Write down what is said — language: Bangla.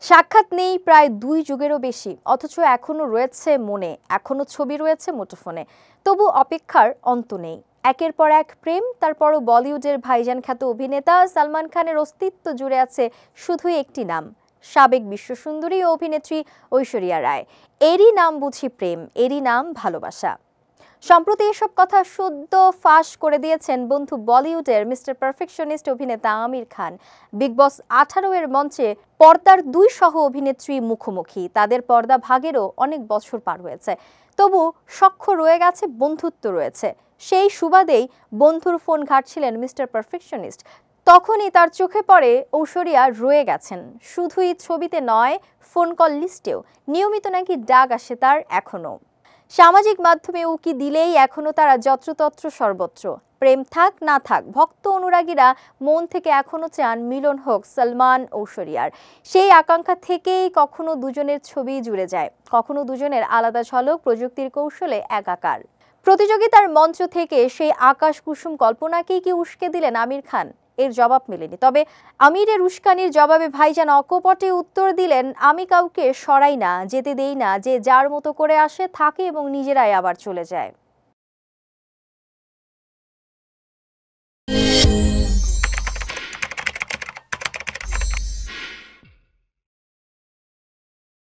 সাক্ষাৎ নেই প্রায় 2 যুগেরও বেশি, অথচ এখনো রয়েছে মনে, এখনো ছবি রয়েছে মুঠোফোনে। তবু অপেক্ষার অন্ত নেই। একের পর এক প্রেম, তারপরও বলিউডের ভাইজান খ্যাত অভিনেতা সালমান খানের অস্তিত্ব জুড়ে আছে শুধুই একটি নাম, সাবেক বিশ্বসুন্দরী ও অভিনেত্রী ঐশ্বরিয়া রায়। এরই নাম বুঝি প্রেম, এরই নাম ভালোবাসা। সম্প্রতি এসব কথা সদ্য ফাঁস করে দিয়েছেন বন্ধু বলিউডের মিস্টার পারফেকশনিস্ট অভিনেতা আমির খান। বিগ বস 18 এর মঞ্চে পর্দার 2 সহ অভিনেত্রী মুখোমুখি। তাদের পর্দা ভাগেরও অনেক বছর পার হয়েছে, তবু সখ্য রয়ে গেছে, বন্ধুত্ব রয়েছে। সেই সুবাদেই বন্ধুর ফোন ঘাঁটছিলেন মিস্টার পারফেকশনিস্ট। তখনই তার চোখে পড়ে ঐশ্বরিয়া রয়ে গেছেন, শুধুই ছবিতে নয়, ফোন কল লিস্টেও নিয়মিত নাকি ডাক আসে তার এখনো। সামাজিক মাধ্যমে উকি দিলেই এখনো তারা যত্রতত্র সর্বত্র। প্রেম থাক না থাক, ভক্ত অনুরাগীরা মন থেকে এখনো চান মিলন হোক সালমান ঐশ্বরিয়ার। সেই আকাঙ্ক্ষা থেকেই কখনো দুজনের ছবি জুড়ে যায়, কখনো দুজনের আলাদা ঝলক প্রযুক্তির কৌশলে একাকার। প্রতিযোগিতার মঞ্চ থেকে সেই আকাশ কুসুম কল্পনাকেই কি উস্কে দিলেন আমির খান? এর জবাব মেলেনি। তবে আমিরের উস্কানির জবাবে ভাইজান অকপটে উত্তর দিলেন, আমি কাউকে সরাই না, যেতে দেই না, যে যার মতো করে আসে থাকে এবং নিজেরাই আবার চলে যায়।